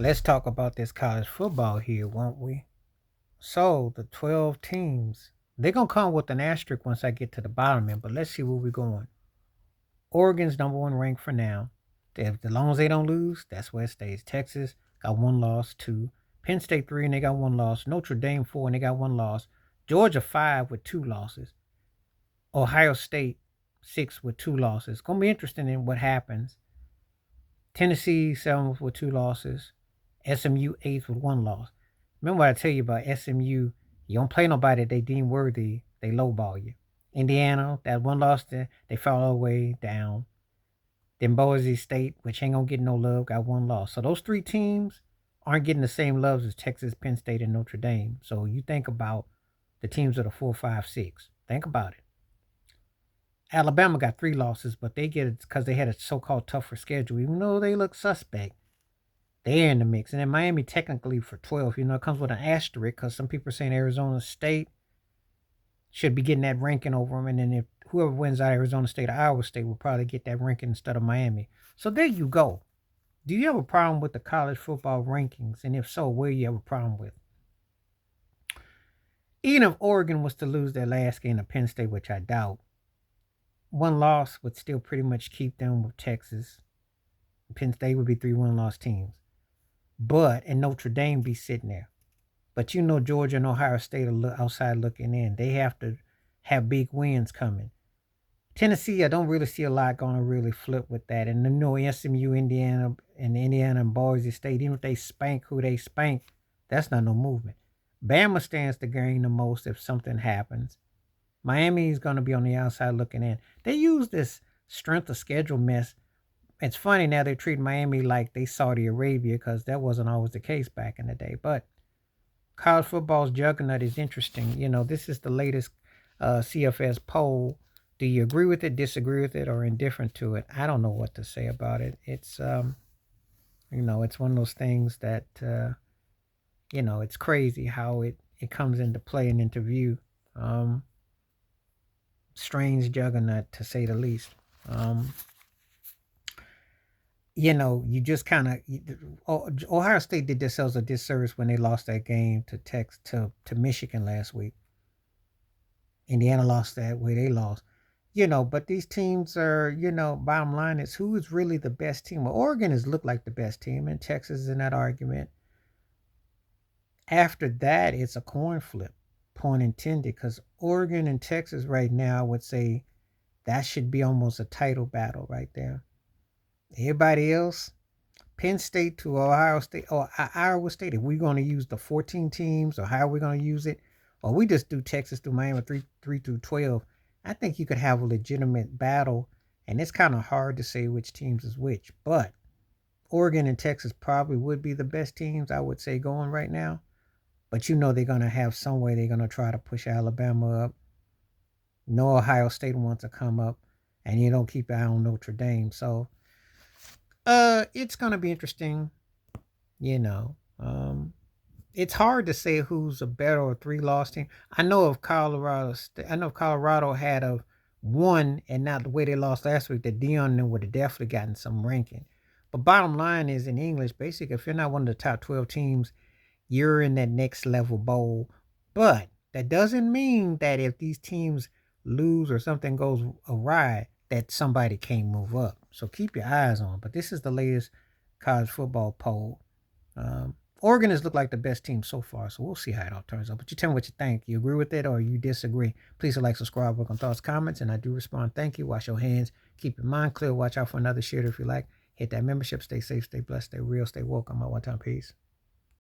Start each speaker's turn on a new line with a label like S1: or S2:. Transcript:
S1: Let's talk about this college football here, won't we? So the 12 teams, they're gonna come with an asterisk once I get to the bottom end, but let's see where we're going. Oregon's number one ranked for now. As long as they don't lose, that's where it stays. Texas got one loss, two. Penn State three, and they got one loss. Notre Dame four, and they got one loss. Georgia five with two losses. Ohio State six with two losses. Gonna be interesting in what happens. Tennessee seventh with two losses. SMU eighth with one loss. Remember what I tell you about SMU? You don't play nobody they deem worthy, they lowball you. Indiana, that one loss, they fell all the way down. Then Boise State, which ain't gonna get no love, got one loss. So those three teams aren't getting the same loves as Texas, Penn State, and Notre Dame. So you think about the teams that are 4, 5, 6. Think about it. Alabama got three losses, but they get it because they had a so-called tougher schedule, even though they look suspect. They're in the mix. And then Miami technically for 12, it comes with an asterisk because some people are saying Arizona State should be getting that ranking over them. And then if whoever wins out of Arizona State or Iowa State will probably get that ranking instead of Miami. So there you go. Do you have a problem with the college football rankings? And if so, where you have a problem with? Even if Oregon was to lose their last game to Penn State, which I doubt, one loss would still pretty much keep them with Texas. Penn State would be 3 1 loss teams. But, and Notre Dame be sitting there. But Georgia and Ohio State are outside looking in. They have to have big wins coming. Tennessee, I don't really see a lot going to really flip with that. And SMU, Indiana and Boise State, even if they spank who they spank, that's not no movement. Bama stands to gain the most if something happens. Miami is going to be on the outside looking in. They use this strength of schedule mess. It's funny now they treat Miami like they Saudi Arabia because that wasn't always the case back in the day. But college football's juggernaut is interesting. This is the latest CFS poll. Do you agree with it, disagree with it, or indifferent to it? I don't know what to say about it. It's one of those things that it's crazy how it comes into play and into view. Strange juggernaut to say the least. You just kind of Ohio State did themselves a disservice when they lost that game to Michigan last week. Indiana lost that way they lost. But these teams are, bottom line is who is really the best team? Well, Oregon has looked like the best team, and Texas is in that argument. After that, it's a coin flip, pun intended, because Oregon and Texas right now, I would say that should be almost a title battle right there. Everybody else, Penn State to Ohio State or Iowa State, if we're going to use the 14 teams or how we're going to use it, or we just do Texas through Miami 3 through 12, I think you could have a legitimate battle. And it's kind of hard to say which teams is which. But Oregon and Texas probably would be the best teams, I would say, going right now. But they're going to have some way they're going to try to push Alabama up. No Ohio State wants to come up. And you don't keep an eye on Notre Dame. So it's gonna be interesting, you know. It's hard to say who's a better or three loss team. I know if Colorado had a one and not the way they lost last week, that Dion would have definitely gotten some ranking. But bottom line is in English, basically, if you're not one of the top 12 teams, you're in that next level bowl. But that doesn't mean that if these teams lose or something goes awry, that somebody can't move up. So keep your eyes on. But this is the latest college football poll. Oregon has looked like the best team so far, so we'll see how it all turns out. But you tell me what you think. You agree with it or you disagree? Please like, subscribe, work on thoughts, comments, and I do respond. Thank you. Wash your hands. Keep your mind clear. Watch out for another shooter if you like. Hit that membership. Stay safe, stay blessed, stay real, stay woke. I'm out one time. Peace.